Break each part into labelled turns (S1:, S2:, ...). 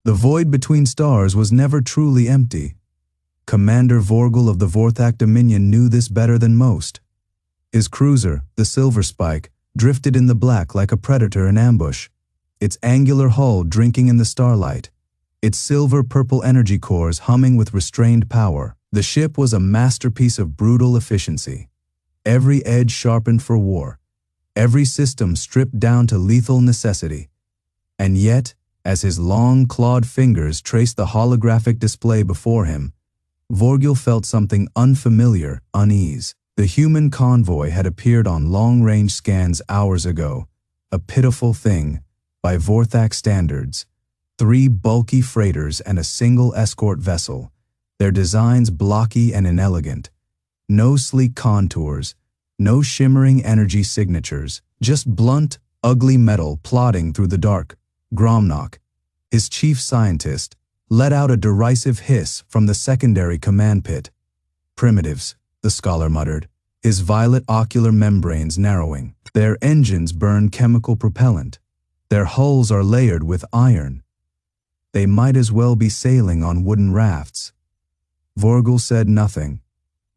S1: The void between stars was never truly empty. Commander Vorgul of the Vorthak Dominion knew this better than most. His cruiser, the Silver Spike, drifted in the black like a predator in ambush, its angular hull drinking in the starlight, its silver-purple energy cores humming with restrained power. The ship was a masterpiece of brutal efficiency. Every edge sharpened for war, every system stripped down to lethal necessity. And yet, as his long, clawed fingers traced the holographic display before him, Vorgul felt something unfamiliar, unease. The human convoy had appeared on long-range scans hours ago, a pitiful thing, by Vorthak standards. 3 bulky freighters and a single escort vessel, their designs blocky and inelegant. No sleek contours, no shimmering energy signatures, just blunt, ugly metal plodding through the dark. Gromnak, his chief scientist, let out a derisive hiss from the secondary command pit. Primitives, the scholar muttered, his violet ocular membranes narrowing. Their engines burn chemical propellant. Their hulls are layered with iron. They might as well be sailing on wooden rafts. Vorgul said nothing.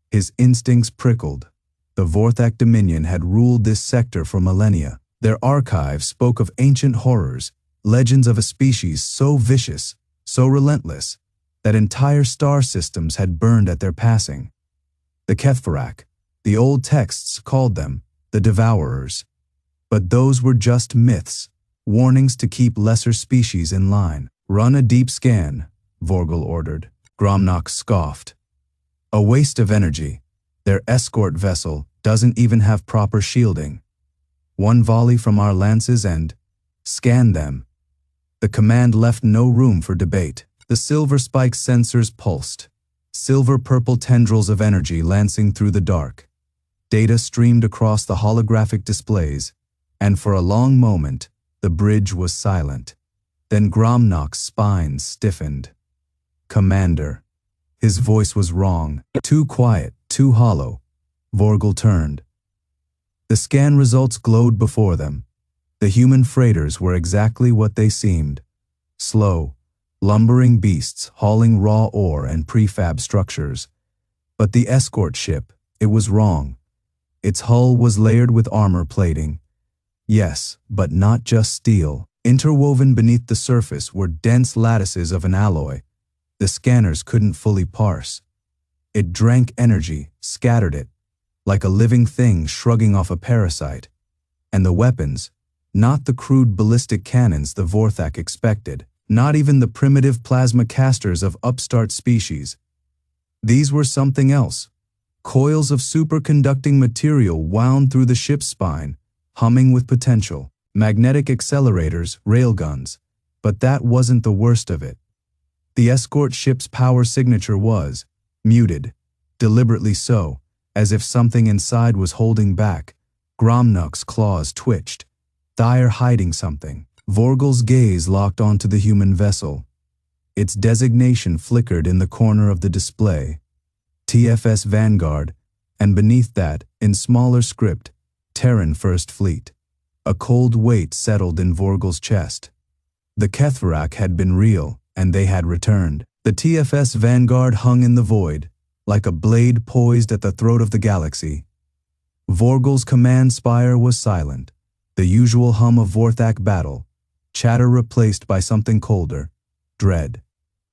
S1: His instincts prickled. The Vorthak Dominion had ruled this sector for millennia. Their archives spoke of ancient horrors, legends of a species so vicious, so relentless, that entire star systems had burned at their passing. The Kethvarak, the old texts called them the Devourers. But those were just myths, warnings to keep lesser species in line. Run a deep scan, Vorgul ordered. Gromnak scoffed. A waste of energy. Their escort vessel doesn't even have proper shielding. One volley from our lances and scan them. The command left no room for debate. The Silver Spike sensors pulsed, silver-purple tendrils of energy lancing through the dark. Data streamed across the holographic displays, and for a long moment, the bridge was silent. Then Gromnak's spine stiffened. Commander. His voice was wrong, too quiet, too hollow. Vorgul turned. The scan results glowed before them. The human freighters were exactly what they seemed. Slow, lumbering beasts hauling raw ore and prefab structures. But the escort ship, it was wrong. Its hull was layered with armor plating. Yes, but not just steel. Interwoven beneath the surface were dense lattices of an alloy the scanners couldn't fully parse. It drank energy, scattered it, like a living thing shrugging off a parasite. And the weapons, not the crude ballistic cannons the Vorthak expected, not even the primitive plasma casters of upstart species. These were something else. Coils of superconducting material wound through the ship's spine, humming with potential. Magnetic accelerators, railguns. But that wasn't the worst of it. The escort ship's power signature was muted, deliberately so, as if something inside was holding back. Gromnak's claws twitched, Thyre hiding something. Vorgul's gaze locked onto the human vessel. Its designation flickered in the corner of the display. TFS Vanguard, and beneath that, in smaller script, Terran First Fleet. A cold weight settled in Vorgul's chest. The Kethvarak had been real, and they had returned. The TFS Vanguard hung in the void, like a blade poised at the throat of the galaxy. Vorgul's command spire was silent, the usual hum of Vorthak battle, chatter replaced by something colder, dread.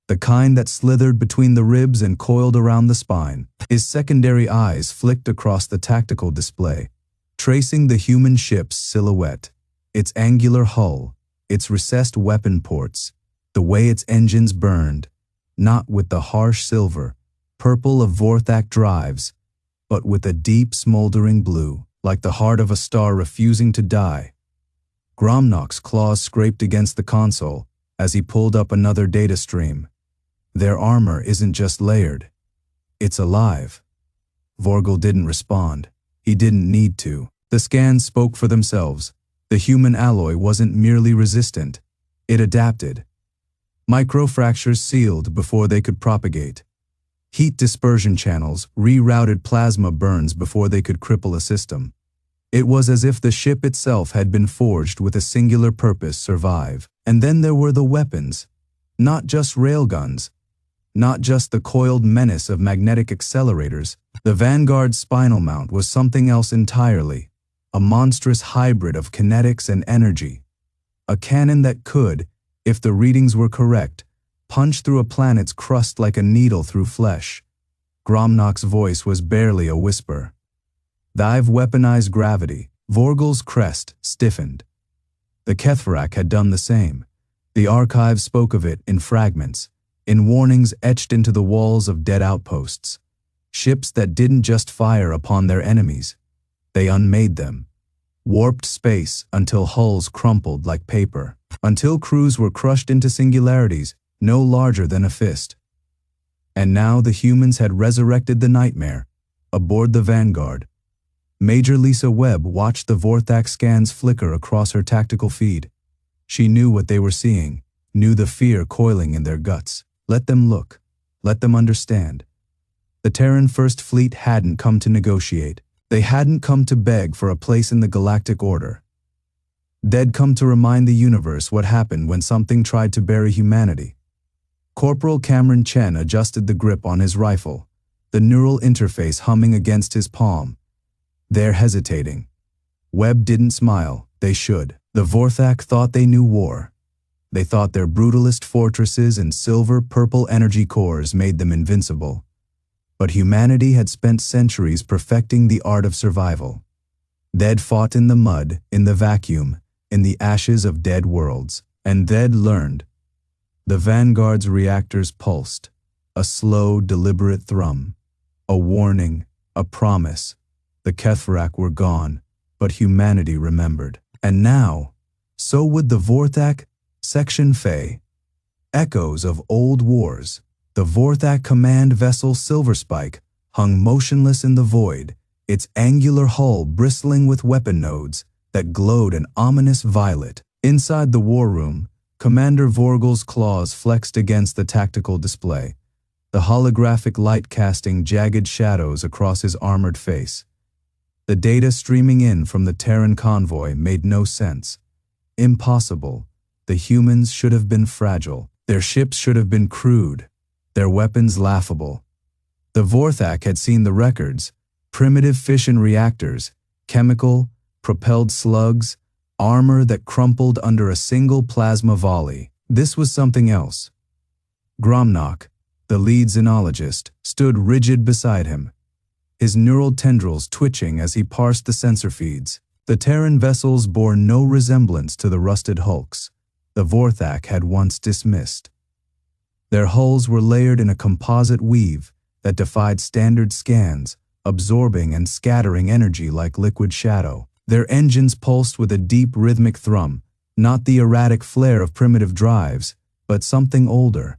S1: The kind that slithered between the ribs and coiled around the spine. His secondary eyes flicked across the tactical display, tracing the human ship's silhouette, its angular hull, its recessed weapon ports, the way its engines burned, not with the harsh silver, purple of Vorthak drives, but with a deep smoldering blue, like the heart of a star refusing to die. Gromnak's claws scraped against the console as he pulled up another data stream. Their armor isn't just layered. It's alive. Vorgul didn't respond. He didn't need to. The scans spoke for themselves. The human alloy wasn't merely resistant. It adapted. Microfractures sealed before they could propagate. Heat dispersion channels rerouted plasma burns before they could cripple a system. It was as if the ship itself had been forged with a singular purpose: survive. And then there were the weapons. Not just railguns, not just the coiled menace of magnetic accelerators. The Vanguard's spinal mount was something else entirely, a monstrous hybrid of kinetics and energy. A cannon that could, if the readings were correct, punch through a planet's crust like a needle through flesh. Gromnock's voice was barely a whisper. "They've weaponized gravity." Vorgul's crest stiffened. The Kethvarak had done the same. The archives spoke of it in fragments, in warnings etched into the walls of dead outposts. Ships that didn't just fire upon their enemies. They unmade them. Warped space until hulls crumpled like paper. Until crews were crushed into singularities no larger than a fist. And now the humans had resurrected the nightmare, aboard the Vanguard. Major Lisa Webb watched the Vorthak scans flicker across her tactical feed. She knew what they were seeing, knew the fear coiling in their guts. Let them look. Let them understand. The Terran First Fleet hadn't come to negotiate. They hadn't come to beg for a place in the galactic order. They'd come to remind the universe what happened when something tried to bury humanity. Corporal Cameron Chen adjusted the grip on his rifle, the neural interface humming against his palm. They're hesitating. Webb didn't smile. They should. The Vorthak thought they knew war. They thought their brutalist fortresses and silver-purple energy cores made them invincible. But humanity had spent centuries perfecting the art of survival. They'd fought in the mud, in the vacuum, in the ashes of dead worlds. And they'd learned. The Vanguard's reactors pulsed, a slow, deliberate thrum, a warning, a promise. The Kethvarak were gone, but humanity remembered. And now, so would the Vorthak Section Fae. Echoes of old wars. The Vorthak command vessel Silverspike hung motionless in the void, its angular hull bristling with weapon nodes that glowed an ominous violet. Inside the war room, Commander Vorgul's claws flexed against the tactical display, the holographic light casting jagged shadows across his armored face. The data streaming in from the Terran Convoy made no sense. Impossible. The humans should have been fragile. Their ships should have been crude. Their weapons laughable. The Vorthak had seen the records: primitive fission reactors, chemical, propelled slugs, armor that crumpled under a single plasma volley. This was something else. Gromnock, the lead xenologist, stood rigid beside him, his neural tendrils twitching as he parsed the sensor feeds. The Terran vessels bore no resemblance to the rusted hulks the Vorthak had once dismissed. Their hulls were layered in a composite weave that defied standard scans, absorbing and scattering energy like liquid shadow. Their engines pulsed with a deep rhythmic thrum, not the erratic flare of primitive drives, but something older,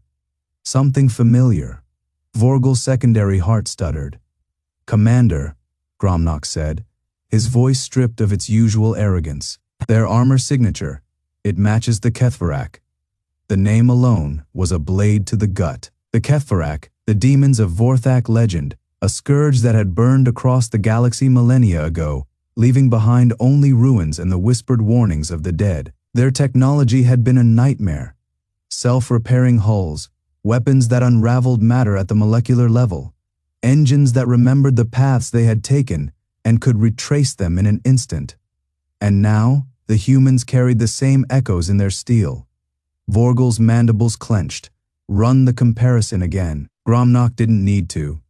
S1: something familiar. Vorgul's secondary heart stuttered. "Commander," Gromnock said, his voice stripped of its usual arrogance. "Their armor signature, it matches the Kethvarak." The name alone was a blade to the gut. The Kethvarak, the demons of Vorthak legend, a scourge that had burned across the galaxy millennia ago, leaving behind only ruins and the whispered warnings of the dead. Their technology had been a nightmare. Self-repairing hulls, weapons that unraveled matter at the molecular level, engines that remembered the paths they had taken and could retrace them in an instant. And now, the humans carried the same echoes in their steel. Vorgul's mandibles clenched. Run the comparison again. Gromnock didn't need to.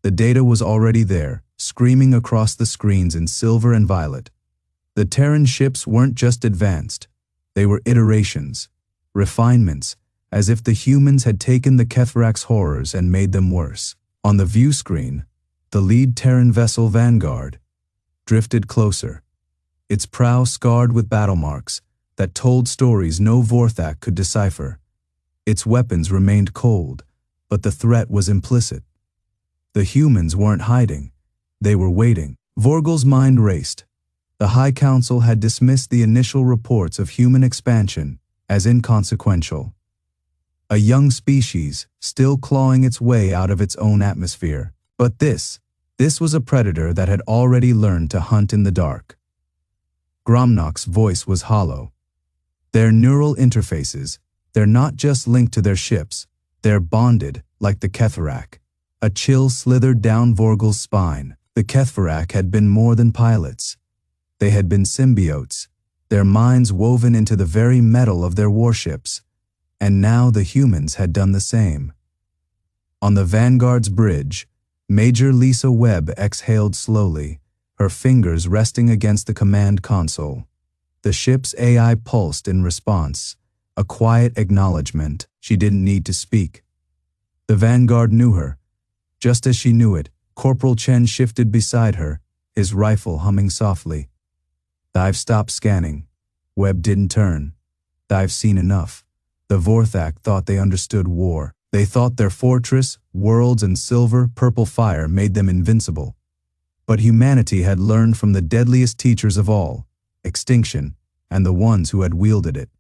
S1: The data was already there, screaming across the screens in silver and violet. The Terran ships weren't just advanced. They were iterations, refinements, as if the humans had taken the Kethvarak's horrors and made them worse. On the view screen, the lead Terran vessel Vanguard drifted closer, its prow scarred with battle marks that told stories no Vorthak could decipher. Its weapons remained cold, but the threat was implicit. The humans weren't hiding. They were waiting. Vorgul's mind raced. The High Council had dismissed the initial reports of human expansion as inconsequential. A young species, still clawing its way out of its own atmosphere. But this was a predator that had already learned to hunt in the dark. Gromnock's voice was hollow. Their neural interfaces, They're not just linked to their ships, they're bonded, like the Ketharak. A chill slithered down Vorgul's spine. The Ketharak had been more than pilots. They had been symbiotes, their minds woven into the very metal of their warships. And now the humans had done the same. On the Vanguard's bridge, Major Lisa Webb exhaled slowly, her fingers resting against the command console. The ship's AI pulsed in response, a quiet acknowledgement. She didn't need to speak. The Vanguard knew her. Just as she knew it, Corporal Chen shifted beside her, his rifle humming softly. "I've stopped scanning." Webb didn't turn. "I've seen enough." The Vorthak thought they understood war. They thought their fortress, worlds, and silver, purple fire made them invincible. But humanity had learned from the deadliest teachers of all, extinction, and the ones who had wielded it.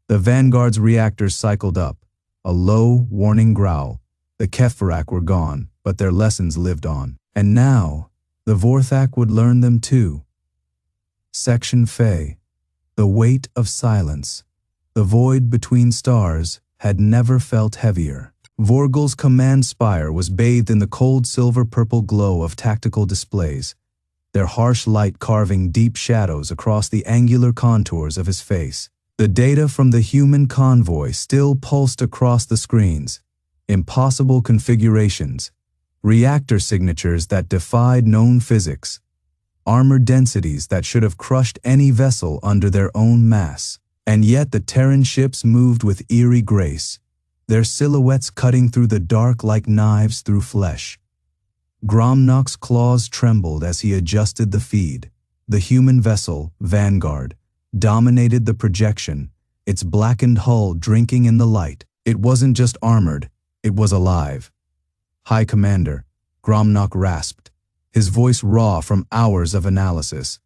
S1: The Vanguard's reactors cycled up, a low, warning growl. The Ketharak were gone, but their lessons lived on. And now, the Vorthak would learn them too. Section Fe. The weight of silence. The void between stars had never felt heavier. Vorgul's command spire was bathed in the cold silver-purple glow of tactical displays, their harsh light carving deep shadows across the angular contours of his face. The data from the human convoy still pulsed across the screens, impossible configurations, reactor signatures that defied known physics, armor densities that should have crushed any vessel under their own mass. And yet the Terran ships moved with eerie grace, their silhouettes cutting through the dark like knives through flesh. Gromnock's claws trembled as he adjusted the feed. The human vessel, Vanguard, dominated the projection, its blackened hull drinking in the light. It wasn't just armored, it was alive. "High Commander," Gromnock rasped, his voice raw from hours of analysis.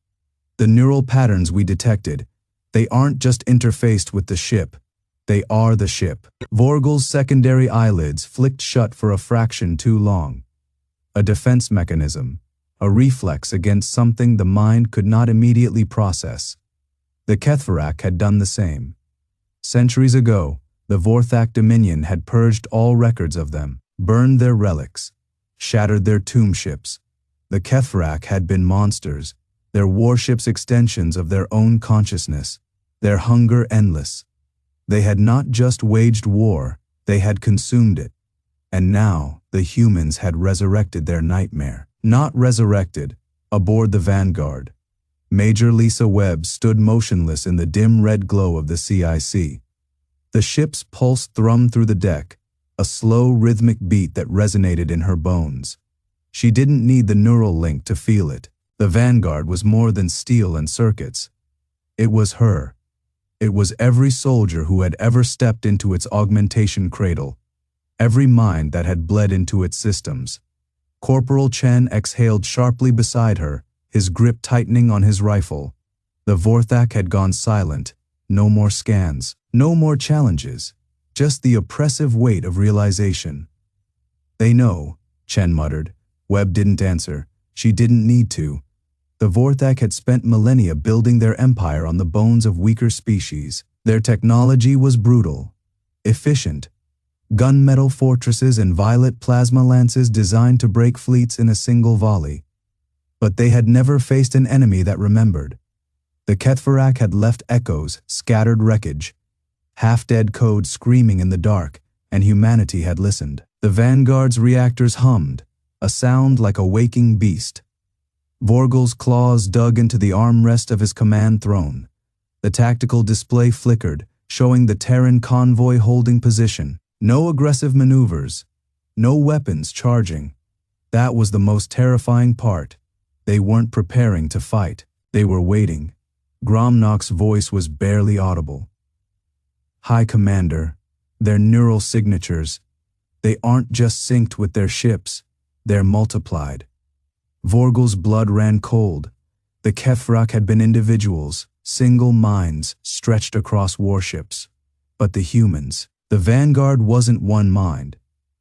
S1: "The neural patterns we detected, they aren't just interfaced with the ship, they are the ship." Vorgul's secondary eyelids flicked shut for a fraction too long. A defense mechanism, a reflex against something the mind could not immediately process. The Ketharak had done the same. Centuries ago, the Vorthak Dominion had purged all records of them, burned their relics, shattered their tomb ships. The Ketharak had been monsters, their warships extensions of their own consciousness, their hunger endless. They had not just waged war, they had consumed it. And now, the humans had resurrected their nightmare. Not resurrected, aboard the Vanguard. Major Lisa Webb stood motionless in the dim red glow of the CIC. The ship's pulse thrummed through the deck, a slow rhythmic beat that resonated in her bones. She didn't need the neural link to feel it. The Vanguard was more than steel and circuits. It was her. It was every soldier who had ever stepped into its augmentation cradle, every mind that had bled into its systems. Corporal Chen exhaled sharply beside her, his grip tightening on his rifle. The Vorthak had gone silent. No more scans, no more challenges, just the oppressive weight of realization. "They know," Chen muttered. Webb didn't answer. She didn't need to. The Vorthak had spent millennia building their empire on the bones of weaker species. Their technology was brutal, efficient. Gunmetal fortresses and violet plasma lances designed to break fleets in a single volley. But they had never faced an enemy that remembered. The Ketharak had left echoes, scattered wreckage, half-dead code screaming in the dark, and humanity had listened. The Vanguard's reactors hummed, a sound like a waking beast. Vorgul's claws dug into the armrest of his command throne. The tactical display flickered, showing the Terran Convoy holding position. No aggressive maneuvers, no weapons charging. That was the most terrifying part. They weren't preparing to fight. They were waiting. Gromnock's voice was barely audible. "High Commander, their neural signatures, they aren't just synced with their ships, they're multiplied." Vorgul's blood ran cold. The Ketharak had been individuals, single minds stretched across warships. But the humans, the Vanguard wasn't one mind.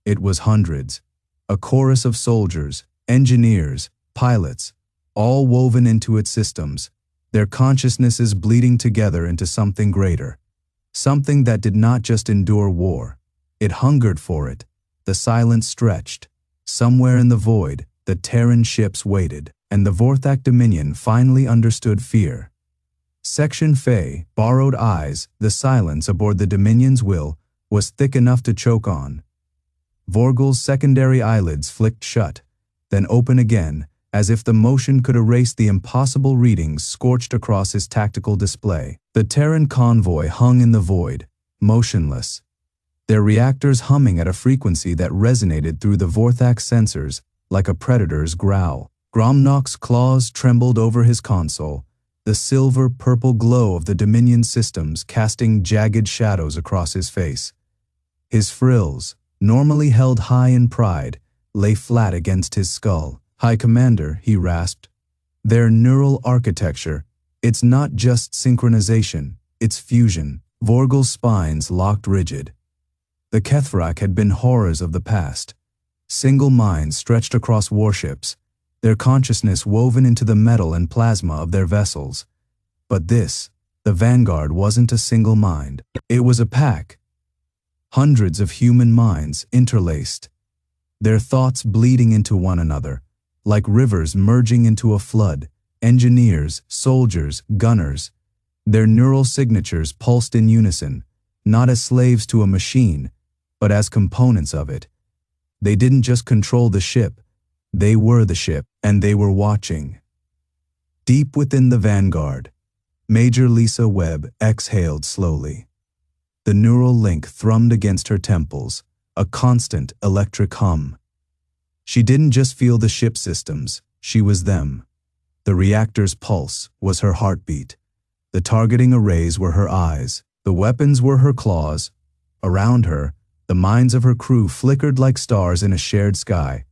S1: It was hundreds. A chorus of soldiers, engineers, pilots, all woven into its systems, their consciousnesses bleeding together into something greater. Something that did not just endure war. It hungered for it. The silence stretched. Somewhere in the void, the Terran ships waited, and the Vorthak Dominion finally understood fear. Section Fey, borrowed eyes, the silence aboard the Dominion's will was thick enough to choke on. Vorgul's secondary eyelids flicked shut, then open again, as if the motion could erase the impossible readings scorched across his tactical display. The Terran Convoy hung in the void, motionless, their reactors humming at a frequency that resonated through the Vorthak sensors like a predator's growl. Gromnock's claws trembled over his console, the silver-purple glow of the Dominion systems casting jagged shadows across his face. His frills, normally held high in pride, lay flat against his skull. "High Commander," he rasped. "Their neural architecture, it's not just synchronization, it's fusion." Vorgul's spines locked rigid. The Kethrak had been horrors of the past. Single minds stretched across warships, their consciousness woven into the metal and plasma of their vessels. But this, the Vanguard, wasn't a single mind. It was a pack. Hundreds of human minds interlaced, their thoughts bleeding into one another, like rivers merging into a flood. Engineers, soldiers, gunners. Their neural signatures pulsed in unison, not as slaves to a machine, but as components of it. They didn't just control the ship, they were the ship, and they were watching. Deep within the Vanguard, Major Lisa Webb exhaled slowly. The neural link thrummed against her temples, a constant electric hum. She didn't just feel the ship systems, she was them. The reactor's pulse was her heartbeat. The targeting arrays were her eyes. The weapons were her claws. Around her, the minds of her crew flickered like stars in a shared sky.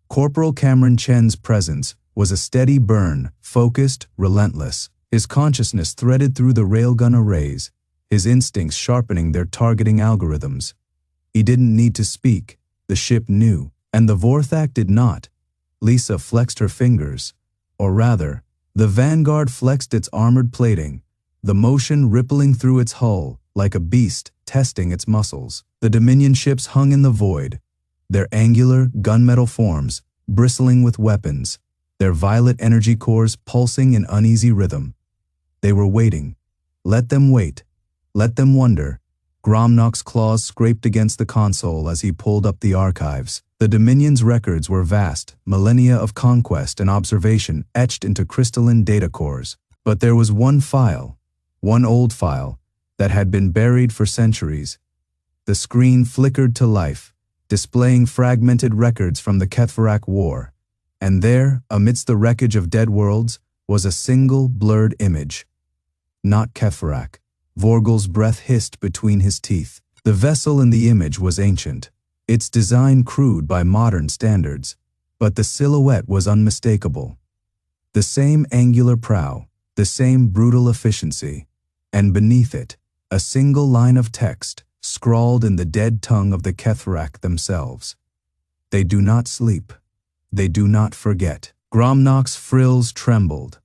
S1: Corporal Cameron Chen's presence was a steady burn, focused, relentless. His consciousness threaded through the railgun arrays, his instincts sharpening their targeting algorithms. He didn't need to speak. The ship knew, and the Vorthak did not. Lisa flexed her fingers. Or rather, the Vanguard flexed its armored plating, the motion rippling through its hull like a beast testing its muscles. The Dominion ships hung in the void, their angular, gunmetal forms bristling with weapons, their violet energy cores pulsing in uneasy rhythm. They were waiting. Let them wait. Let them wonder. Gromnock's claws scraped against the console as he pulled up the archives. The Dominion's records were vast, millennia of conquest and observation etched into crystalline data cores. But there was one file, one old file, that had been buried for centuries. The screen flickered to life, displaying fragmented records from the Kethvarak War. And there, amidst the wreckage of dead worlds, was a single blurred image. Not Kethvarak. Vorgul's breath hissed between his teeth. The vessel in the image was ancient, its design crude by modern standards, but the silhouette was unmistakable. The same angular prow, the same brutal efficiency, and beneath it, a single line of text scrawled in the dead tongue of the Kethvarak themselves. They do not sleep. They do not forget. Gromnock's frills trembled.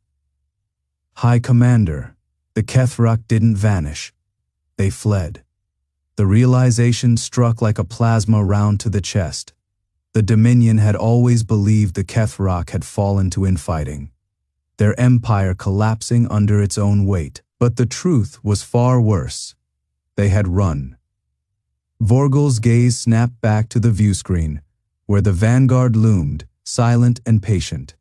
S1: High Commander, the Kethvarak didn't vanish. They fled. The realization struck like a plasma round to the chest. The Dominion had always believed the Kethvarak had fallen to infighting, their empire collapsing under its own weight. But the truth was far worse. They had run. Vorgul's gaze snapped back to the viewscreen, where the Vanguard loomed, silent and patient.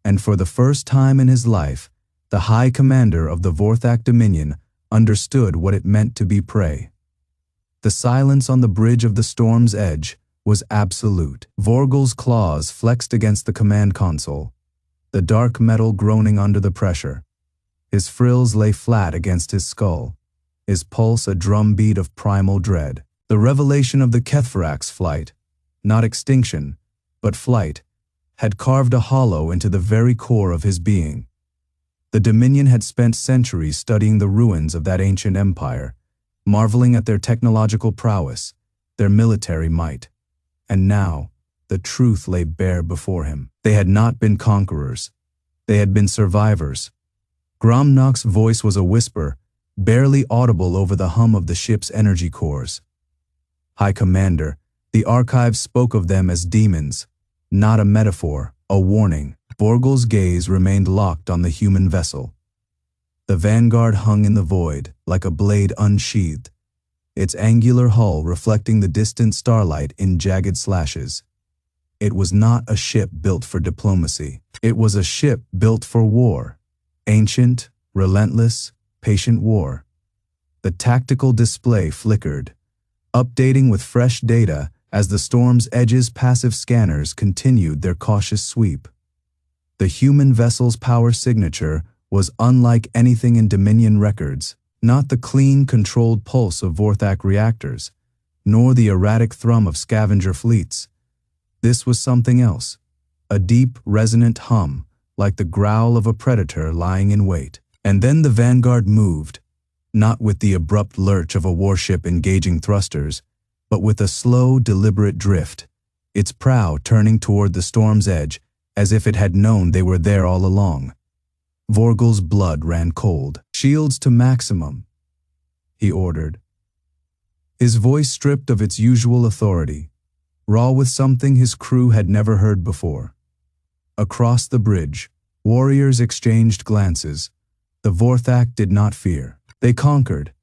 S1: And for the first time in his life, the High Commander of the Vorthak Dominion understood what it meant to be prey. The silence on the bridge of the storm's edge was absolute. Vorgul's claws flexed against the command console, the dark metal groaning under the pressure. His frills lay flat against his skull, his pulse a drumbeat of primal dread. The revelation of the Kethvarak's flight, not extinction, but flight, had carved a hollow into the very core of his being. The Dominion had spent centuries studying the ruins of that ancient empire, marveling at their technological prowess, their military might. And now, the truth lay bare before him. They had not been conquerors. They had been survivors. Gromnock's voice was a whisper, barely audible over the hum of the ship's energy cores. High Commander, the archives spoke of them as demons, not a metaphor, a warning. Vorgul's gaze remained locked on the human vessel. The Vanguard hung in the void, like a blade unsheathed, its angular hull reflecting the distant starlight in jagged slashes. It was not a ship built for diplomacy. It was a ship built for war. Ancient, relentless, patient war. The tactical display flickered, updating with fresh data as the storm's edge's passive scanners continued their cautious sweep. The human vessel's power signature was unlike anything in Dominion records, not the clean, controlled pulse of Vorthak reactors, nor the erratic thrum of scavenger fleets. This was something else, a deep, resonant hum, like the growl of a predator lying in wait. And then the Vanguard moved, not with the abrupt lurch of a warship engaging thrusters, but with a slow, deliberate drift, its prow turning toward the storm's edge as if it had known they were there all along. Vorgul's blood ran cold. "Shields to maximum," he ordered. His voice stripped of its usual authority, raw with something his crew had never heard before. Across the bridge, warriors exchanged glances. The Vorthak did not fear. They conquered,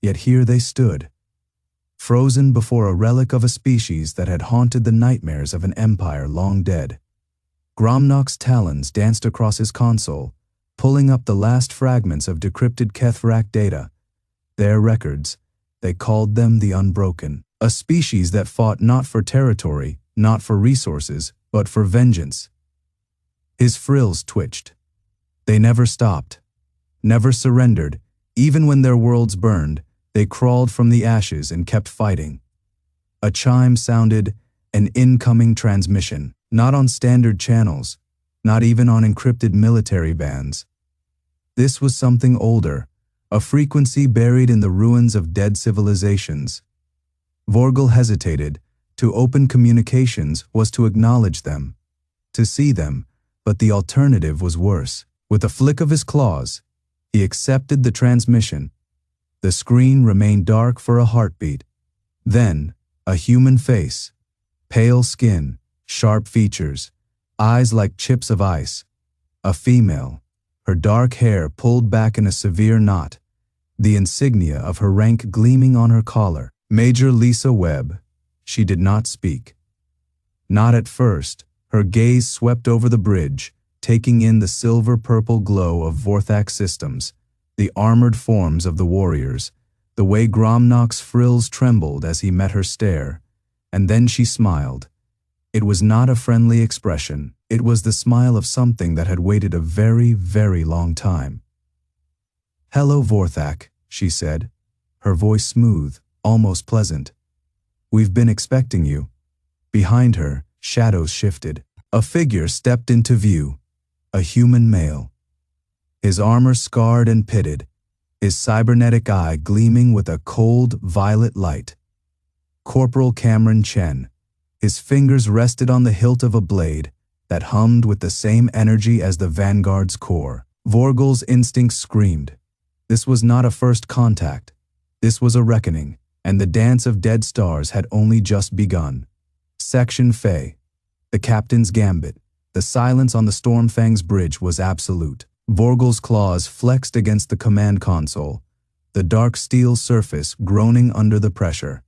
S1: yet here they stood, frozen before a relic of a species that had haunted the nightmares of an empire long dead. Gromnock's talons danced across his console, pulling up the last fragments of decrypted Kethrak data. Their records, they called them the Unbroken, a species that fought not for territory, not for resources, but for vengeance. His frills twitched. They never stopped, never surrendered. Even when their worlds burned, they crawled from the ashes and kept fighting. A chime sounded, an incoming transmission, not on standard channels, not even on encrypted military bands. This was something older, a frequency buried in the ruins of dead civilizations. Vorgul hesitated. To open communications was to acknowledge them, to see them, but the alternative was worse. With a flick of his claws, he accepted the transmission. The screen remained dark for a heartbeat. Then, a human face, pale skin, sharp features, eyes like chips of ice. A female, her dark hair pulled back in a severe knot, the insignia of her rank gleaming on her collar. Major Lisa Webb. She did not speak. Not at first. Her gaze swept over the bridge, taking in the silver-purple glow of Vorthak systems, the armored forms of the warriors, the way Gromnock's frills trembled as he met her stare. And then she smiled. It was not a friendly expression. It was the smile of something that had waited a very, very long time. "Hello, Vorthak," she said, her voice smooth, almost pleasant. "We've been expecting you." Behind her, shadows shifted. A figure stepped into view, a human male. His armor scarred and pitted, his cybernetic eye gleaming with a cold, violet light. Corporal Cameron Chen. His fingers rested on the hilt of a blade that hummed with the same energy as the Vanguard's core. Vorgul's instincts screamed. This was not a first contact. This was a reckoning, and the dance of dead stars had only just begun. Section Fey. The captain's gambit. The silence on the Stormfang's bridge was absolute. Vorgul's claws flexed against the command console, the dark steel surface groaning under the pressure.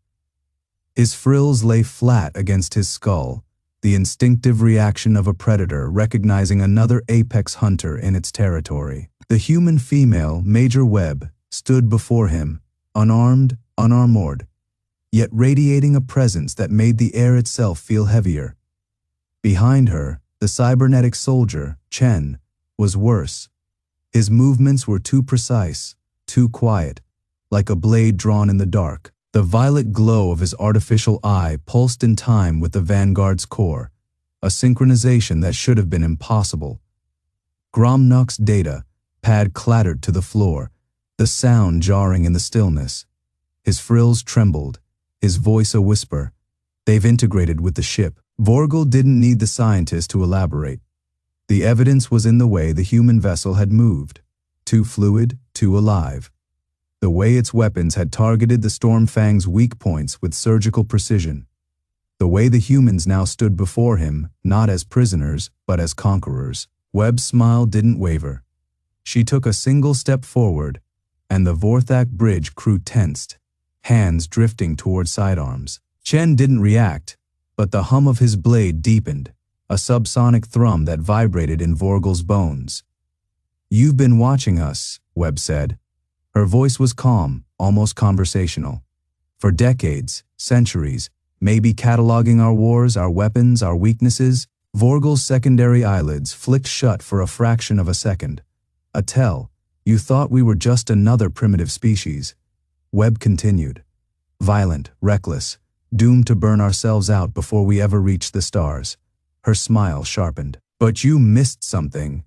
S1: His frills lay flat against his skull, the instinctive reaction of a predator recognizing another apex hunter in its territory. The human female, Major Webb, stood before him, unarmed, unarmored, yet radiating a presence that made the air itself feel heavier. Behind her, the cybernetic soldier, Chen, was worse. His movements were too precise, too quiet, like a blade drawn in the dark. The violet glow of his artificial eye pulsed in time with the Vanguard's core, a synchronization that should have been impossible. Gromnock's data pad clattered to the floor, the sound jarring in the stillness. His frills trembled, his voice a whisper. "They've integrated with the ship." Vorgul didn't need the scientist to elaborate. The evidence was in the way the human vessel had moved, too fluid, too alive. The way its weapons had targeted the Stormfang's weak points with surgical precision. The way the humans now stood before him, not as prisoners, but as conquerors. Webb's smile didn't waver. She took a single step forward, and the Vorthak bridge crew tensed, hands drifting toward sidearms. Chen didn't react, but the hum of his blade deepened, a subsonic thrum that vibrated in Vorgul's bones. "You've been watching us," Webb said. Her voice was calm, almost conversational. "For decades, centuries, maybe cataloging our wars, our weapons, our weaknesses." Vorgul's secondary eyelids flicked shut for a fraction of a second. "A tell, you thought we were just another primitive species." Webb continued. "Violent, reckless, doomed to burn ourselves out before we ever reach the stars." Her smile sharpened. "But you missed something."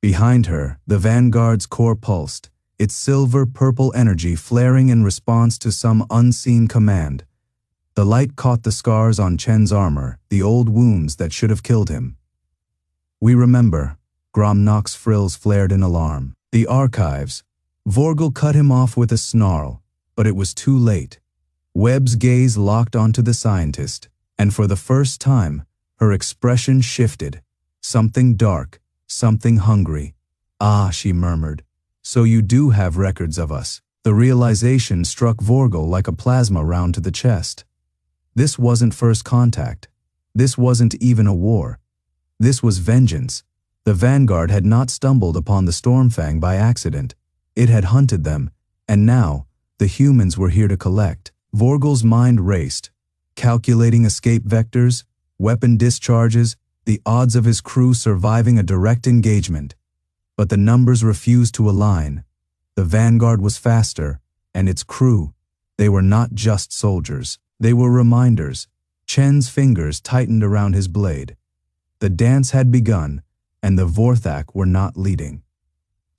S1: Behind her, the Vanguard's core pulsed, its silver-purple energy flaring in response to some unseen command. The light caught the scars on Chen's armor, the old wounds that should have killed him. "We remember." Gromnock's frills flared in alarm. "The archives." Vorgul cut him off with a snarl, but it was too late. Webb's gaze locked onto the scientist, and for the first time, her expression shifted. Something dark, something hungry. "Ah," she murmured. "So you do have records of us." The realization struck Vorgul like a plasma round to the chest. This wasn't first contact. This wasn't even a war. This was vengeance. The Vanguard had not stumbled upon the Stormfang by accident. It had hunted them, and now, the humans were here to collect. Vorgul's mind raced, calculating escape vectors, weapon discharges, the odds of his crew surviving a direct engagement. But the numbers refused to align. The Vanguard was faster, and its crew, they were not just soldiers. They were reminders. Chen's fingers tightened around his blade. The dance had begun, and the Vorthak were not leading.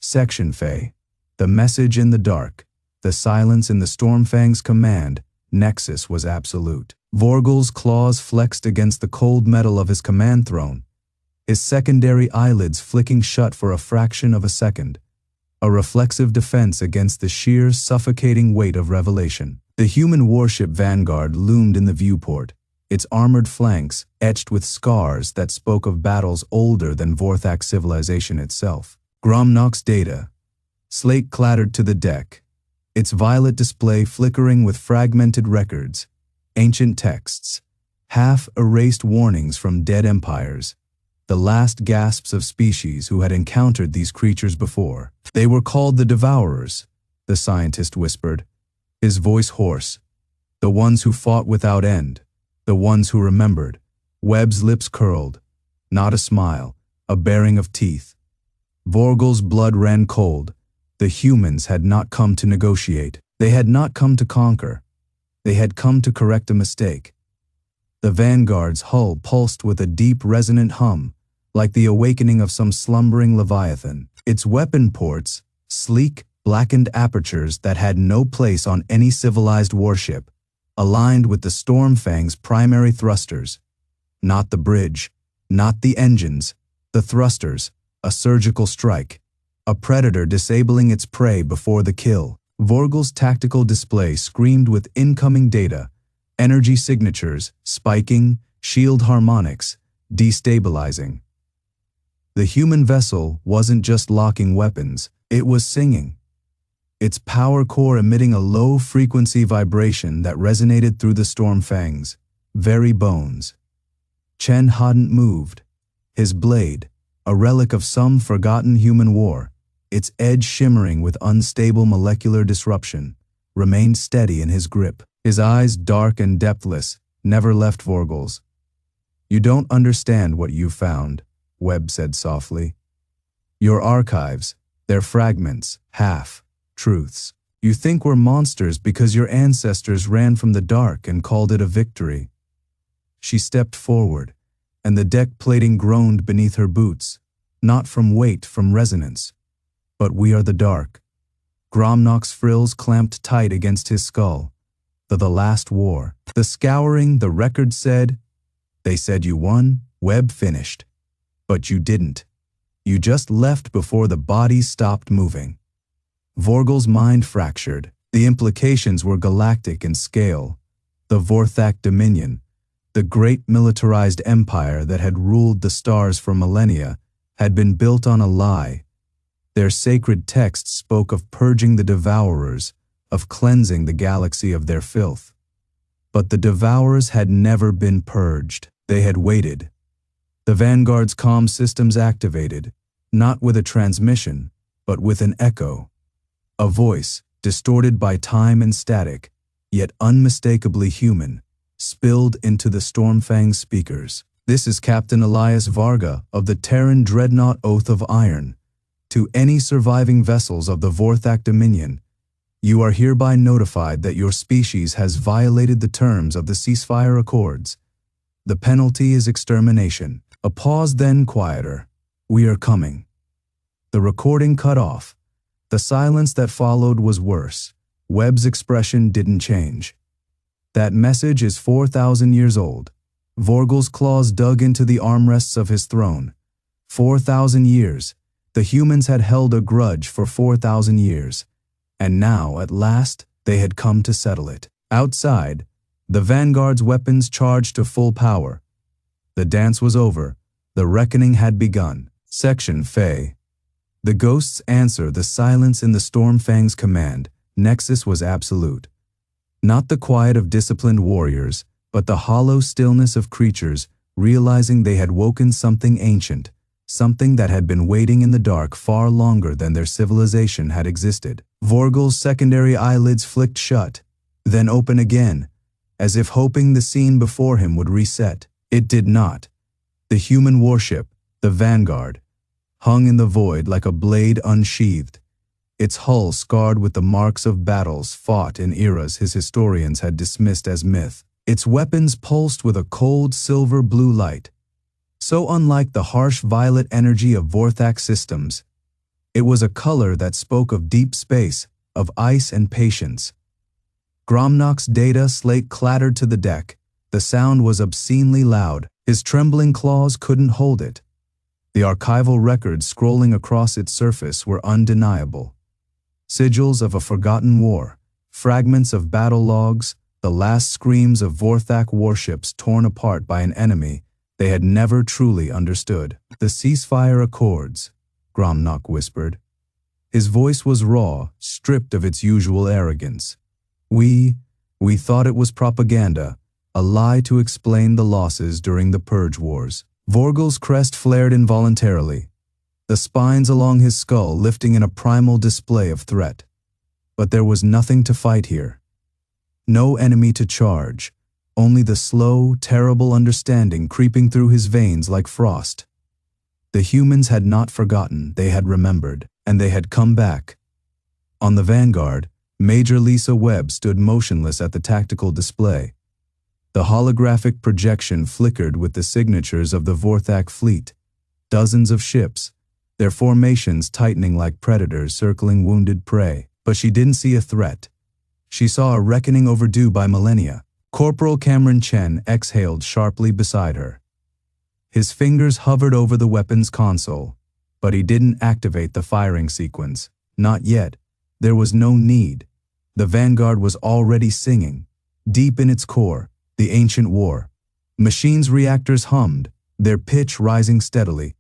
S1: Section Fei. The message in the dark. The silence in the Stormfang's command. Nexus was absolute. Vorgul's claws flexed against the cold metal of his command throne, his secondary eyelids flicking shut for a fraction of a second. A reflexive defense against the sheer, suffocating weight of revelation. The human warship Vanguard loomed in the viewport, its armored flanks etched with scars that spoke of battles older than Vorthak civilization itself. Gromnock's data. Slate clattered to the deck, its violet display flickering with fragmented records, ancient texts, half-erased warnings from dead empires, the last gasps of species who had encountered these creatures before. "They were called the Devourers," the scientist whispered, his voice hoarse. "The ones who fought without end, the ones who remembered." Webb's lips curled, not a smile, a baring of teeth. Vorgul's blood ran cold. The humans had not come to negotiate. They had not come to conquer. They had come to correct a mistake. The Vanguard's hull pulsed with a deep, resonant hum, like the awakening of some slumbering leviathan. Its weapon ports, sleek, blackened apertures that had no place on any civilized warship, aligned with the Stormfang's primary thrusters. Not the bridge, not the engines, the thrusters, a surgical strike, a predator disabling its prey before the kill. Vorgul's tactical display screamed with incoming data, energy signatures, spiking, shield harmonics, destabilizing. The human vessel wasn't just locking weapons, it was singing. Its power core emitting a low-frequency vibration that resonated through the Stormfang's very bones. Chen hadn't moved. His blade, a relic of some forgotten human war, its edge shimmering with unstable molecular disruption, remained steady in his grip. His eyes, dark and depthless, never left Vorgul's. "You don't understand what you found," Webb said softly. "Your archives, they're fragments, half-truths. You think we're monsters because your ancestors ran from the dark and called it a victory." She stepped forward, and the deck plating groaned beneath her boots, not from weight, from resonance. "But we are the dark." Gromnock's frills clamped tight against his skull. The last war. The scouring, the record said. "They said you won," Webb finished. "But you didn't. You just left before the bodies stopped moving." Vorgul's mind fractured. The implications were galactic in scale. The Vorthak Dominion, the great militarized empire that had ruled the stars for millennia, had been built on a lie. Their sacred texts spoke of purging the Devourers, of cleansing the galaxy of their filth. But the Devourers had never been purged. They had waited. The Vanguard's comm systems activated, not with a transmission, but with an echo. A voice, distorted by time and static, yet unmistakably human, spilled into the Stormfang speakers. "This is Captain Elias Varga of the Terran Dreadnought Oath of Iron. To any surviving vessels of the Vorthak Dominion, you are hereby notified that your species has violated the terms of the ceasefire accords. The penalty is extermination." A pause, then quieter. "We are coming." The recording cut off. The silence that followed was worse. Webb's expression didn't change. "That message is 4,000 years old." Vorgul's claws dug into the armrests of his throne. 4,000 years. The humans had held a grudge for 4,000 years. And now, at last, they had come to settle it. Outside, the Vanguard's weapons charged to full power. The dance was over. The reckoning had begun. Section Fae. The ghosts answer the silence in the Stormfang's command. Nexus was absolute. Not the quiet of disciplined warriors, but the hollow stillness of creatures realizing they had woken something ancient, something that had been waiting in the dark far longer than their civilization had existed. Vorgul's secondary eyelids flicked shut, then open again, as if hoping the scene before him would reset. It did not. The human warship, the Vanguard, hung in the void like a blade unsheathed, its hull scarred with the marks of battles fought in eras his historians had dismissed as myth. Its weapons pulsed with a cold silver-blue light, so unlike the harsh violet energy of Vorthak systems. It was a color that spoke of deep space, of ice and patience. Gromnock's data slate clattered to the deck. The sound was obscenely loud. His trembling claws couldn't hold it. The archival records scrolling across its surface were undeniable. Sigils of a forgotten war, fragments of battle logs, the last screams of Vorthak warships torn apart by an enemy they had never truly understood. "The ceasefire accords," Gromnock whispered. His voice was raw, stripped of its usual arrogance. We thought it was propaganda, a lie to explain the losses during the Purge Wars." Vorgul's crest flared involuntarily, the spines along his skull lifting in a primal display of threat. But there was nothing to fight here. No enemy to charge, only the slow, terrible understanding creeping through his veins like frost. The humans had not forgotten, they had remembered, and they had come back. On the Vanguard, Major Lisa Webb stood motionless at the tactical display. The holographic projection flickered with the signatures of the Vorthak fleet, dozens of ships, their formations tightening like predators circling wounded prey. But she didn't see a threat. She saw a reckoning overdue by millennia. Corporal Cameron Chen exhaled sharply beside her. His fingers hovered over the weapon's console, but he didn't activate the firing sequence. Not yet. There was no need. The Vanguard was already singing, deep in its core, the ancient war. Machine's reactors hummed, their pitch rising steadily.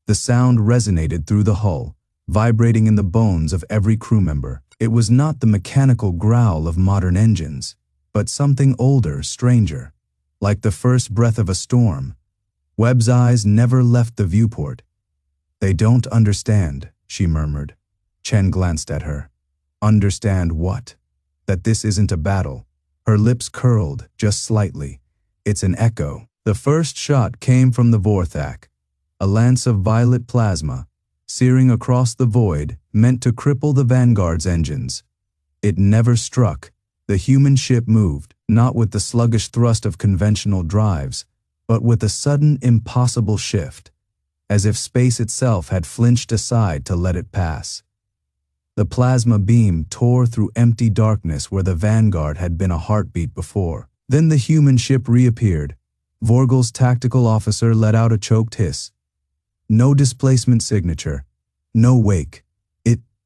S1: The sound resonated through the hull, vibrating in the bones of every crew member. It was not the mechanical growl of modern engines, but something older, stranger, like the first breath of a storm. Webb's eyes never left the viewport. "They don't understand," she murmured. Chen glanced at her. "Understand what? That this isn't a battle." Her lips curled, just slightly. "It's an echo." The first shot came from the Vorthak, a lance of violet plasma, searing across the void, meant to cripple the Vanguard's engines. It never struck. The human ship moved, not with the sluggish thrust of conventional drives, but with a sudden, impossible shift, as if space itself had flinched aside to let it pass. The plasma beam tore through empty darkness where the Vanguard had been a heartbeat before. Then the human ship reappeared. Vorgul's tactical officer let out a choked hiss. No displacement signature. No wake.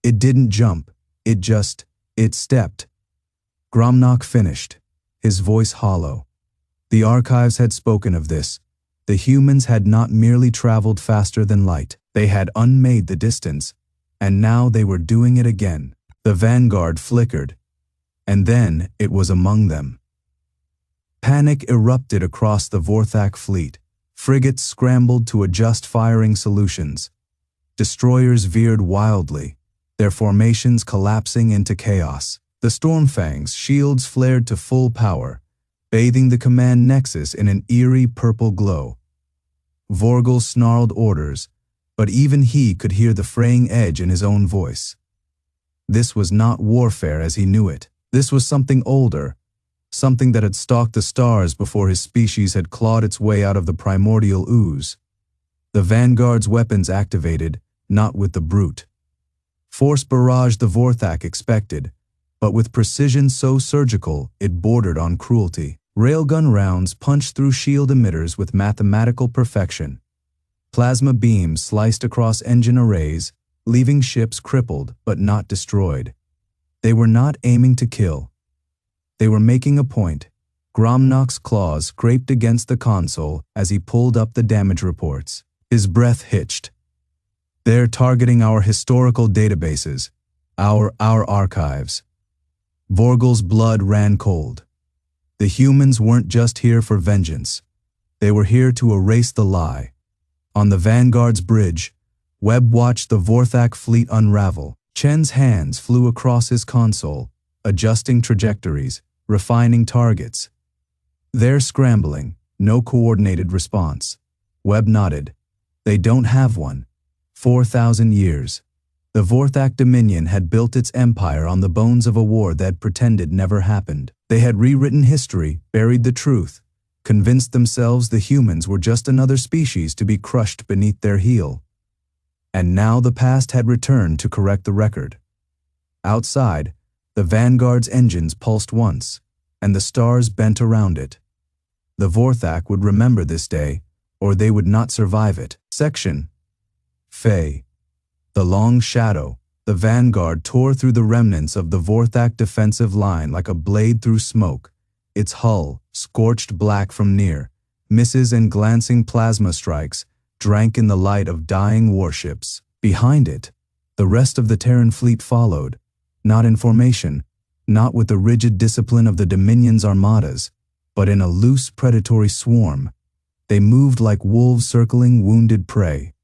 S1: It didn't jump. It stepped. Gromnak finished, his voice hollow. The archives had spoken of this. The humans had not merely traveled faster than light. They had unmade the distance, and now they were doing it again. The vanguard flickered, and then it was among them. Panic erupted across the Vorthak fleet. Frigates scrambled to adjust firing solutions. Destroyers veered wildly, their formations collapsing into chaos. The Stormfang's shields flared to full power, bathing the command nexus in an eerie purple glow. Vorgul snarled orders, but even he could hear the fraying edge in his own voice. This was not warfare as he knew it. This was something older, something that had stalked the stars before his species had clawed its way out of the primordial ooze. The Vanguard's weapons activated, not with the brute force barrage the Vorthak expected, but with precision so surgical it bordered on cruelty. Railgun rounds punched through shield emitters with mathematical perfection. Plasma beams sliced across engine arrays, leaving ships crippled but not destroyed. They were not aiming to kill. They were making a point. Gromnak's claws scraped against the console as he pulled up the damage reports. His breath hitched. They're targeting our historical databases, our archives. Vorgul's blood ran cold. The humans weren't just here for vengeance. They were here to erase the lie. On the Vanguard's bridge, Webb watched the Vorthak fleet unravel. Chen's hands flew across his console, adjusting trajectories, refining targets. They're scrambling, no coordinated response. Webb nodded. They don't have one. 4,000 years. The Vorthak Dominion had built its empire on the bones of a war that pretended never happened. They had rewritten history, buried the truth, convinced themselves the humans were just another species to be crushed beneath their heel. And now the past had returned to correct the record. Outside, the Vanguard's engines pulsed once, and the stars bent around it. The Vorthak would remember this day, or they would not survive it. Section Faye. The long shadow, the Vanguard tore through the remnants of the Vorthak defensive line like a blade through smoke, its hull, scorched black from near, misses and glancing plasma strikes, drank in the light of dying warships. Behind it, the rest of the Terran fleet followed, not in formation, not with the rigid discipline of the Dominion's armadas, but in a loose predatory swarm. They moved like wolves circling wounded prey.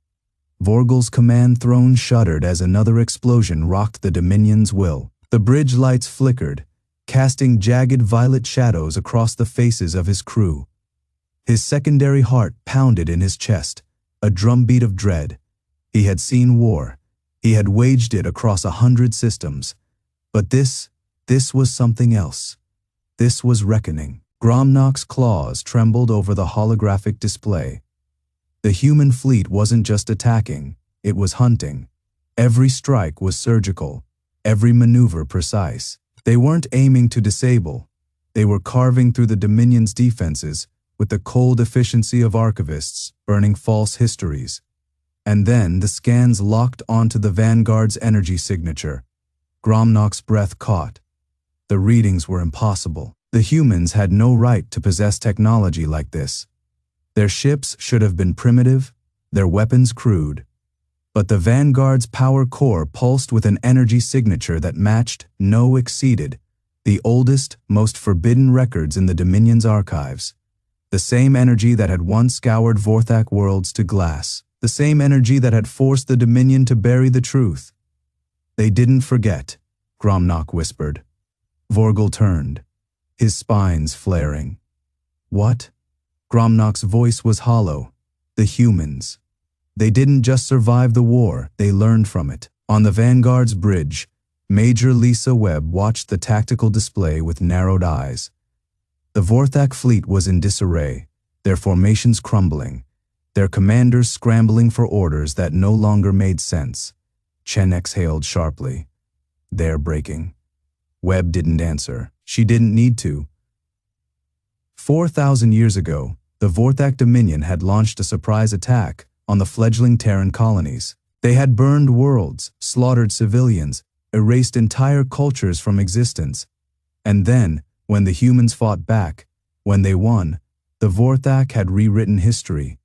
S1: Vorgul's command throne shuddered as another explosion rocked the Dominion's will. The bridge lights flickered, casting jagged violet shadows across the faces of his crew. His secondary heart pounded in his chest, a drumbeat of dread. He had seen war. He had waged it across 100 systems. But this was something else. This was reckoning. Gromnak's claws trembled over the holographic display. The human fleet wasn't just attacking, it was hunting. Every strike was surgical, every maneuver precise. They weren't aiming to disable. They were carving through the Dominion's defenses with the cold efficiency of archivists burning false histories. And then the scans locked onto the Vanguard's energy signature. Gromnak's breath caught. The readings were impossible. The humans had no right to possess technology like this. Their ships should have been primitive, their weapons crude. But the Vanguard's power core pulsed with an energy signature that matched, no exceeded, the oldest, most forbidden records in the Dominion's archives. The same energy that had once scoured Vorthak worlds to glass. The same energy that had forced the Dominion to bury the truth. They didn't forget, Gromnak whispered. Vorgul turned, his spines flaring. What? Gromnak's voice was hollow. The humans. They didn't just survive the war, they learned from it. On the Vanguard's bridge, Major Lisa Webb watched the tactical display with narrowed eyes. The Vorthak fleet was in disarray, their formations crumbling, their commanders scrambling for orders that no longer made sense. Chen exhaled sharply. They're breaking. Webb didn't answer. She didn't need to. 4,000 years ago, the Vorthak Dominion had launched a surprise attack on the fledgling Terran colonies. They had burned worlds, slaughtered civilians, erased entire cultures from existence. And then, when the humans fought back, when they won, the Vorthak had rewritten history.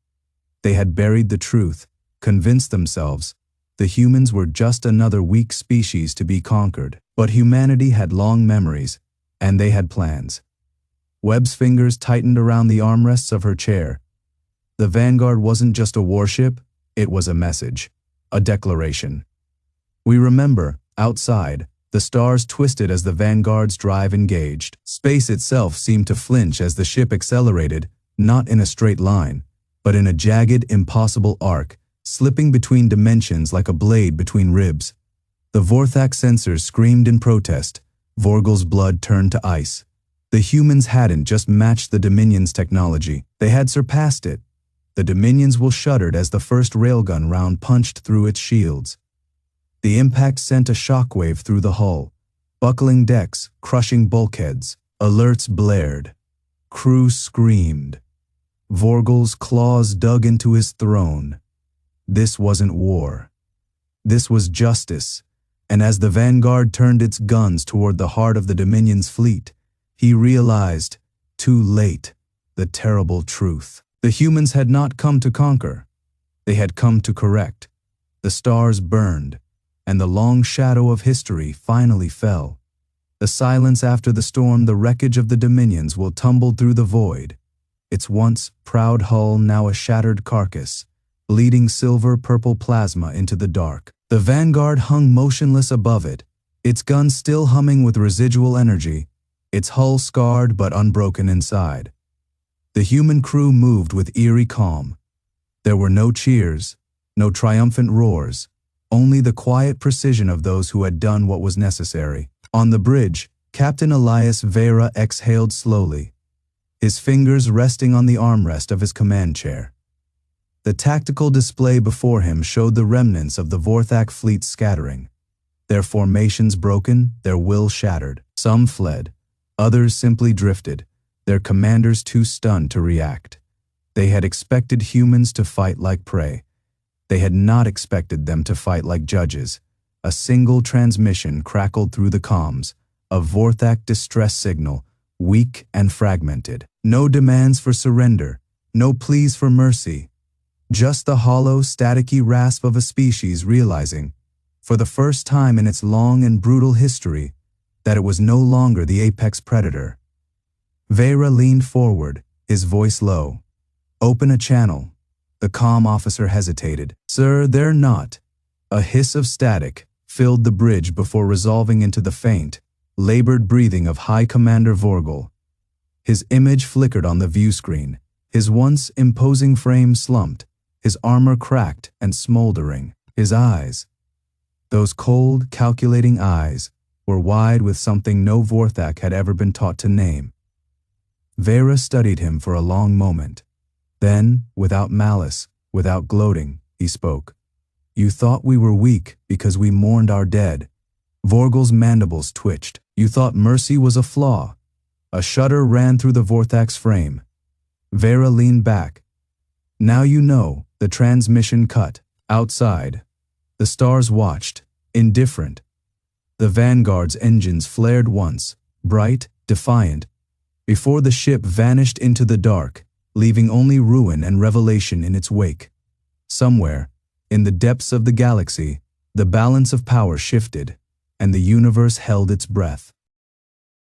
S1: They had buried the truth, convinced themselves the humans were just another weak species to be conquered. But humanity had long memories, and they had plans. Webb's fingers tightened around the armrests of her chair. The Vanguard wasn't just a warship, it was a message, a declaration. We remember, outside, the stars twisted as the Vanguard's drive engaged. Space itself seemed to flinch as the ship accelerated, not in a straight line, but in a jagged, impossible arc, slipping between dimensions like a blade between ribs. The Vorthak sensors screamed in protest. Vorgul's blood turned to ice. The humans hadn't just matched the Dominion's technology, they had surpassed it. The Dominion's will shuddered as the first railgun round punched through its shields. The impact sent a shockwave through the hull, buckling decks, crushing bulkheads. Alerts blared. Crew screamed. Vorgul's claws dug into his throne. This wasn't war. This was justice, and as the Vanguard turned its guns toward the heart of the Dominion's fleet, he realized, too late, the terrible truth. The humans had not come to conquer. They had come to correct. The stars burned, and the long shadow of history finally fell. The silence after the storm, the wreckage of the Dominions will tumble through the void. Its once proud hull now a shattered carcass, bleeding silver-purple plasma into the dark. The Vanguard hung motionless above it, its guns still humming with residual energy, its hull scarred but unbroken inside. The human crew moved with eerie calm. There were no cheers, no triumphant roars, only the quiet precision of those who had done what was necessary. On the bridge, Captain Elias Vera exhaled slowly, his fingers resting on the armrest of his command chair. The tactical display before him showed the remnants of the Vorthak fleet scattering. Their formations broken, their will shattered. Some fled, others simply drifted, their commanders too stunned to react. They had expected humans to fight like prey. They had not expected them to fight like judges. A single transmission crackled through the comms, a Vorthak distress signal, weak and fragmented. No demands for surrender, no pleas for mercy. Just the hollow, staticky rasp of a species realizing, for the first time in its long and brutal history, that it was no longer the apex predator. Vera leaned forward, his voice low. "Open a channel." The comm officer hesitated. "Sir, they're not." A hiss of static filled the bridge before resolving into the faint, labored breathing of High Commander Vorgul. His image flickered on the view screen, his once imposing frame slumped, his armor cracked and smoldering. His eyes, those cold, calculating eyes, were wide with something no Vorthak had ever been taught to name. Vera studied him for a long moment. Then, without malice, without gloating, he spoke. "You thought we were weak because we mourned our dead." Vorgul's mandibles twitched. "You thought mercy was a flaw." A shudder ran through the Vorthak's frame. Vera leaned back. "Now you know." The transmission cut. Outside, the stars watched, indifferent. The Vanguard's engines flared once, bright, defiant, before the ship vanished into the dark, leaving only ruin and revelation in its wake. Somewhere, in the depths of the galaxy, the balance of power shifted, and the universe held its breath.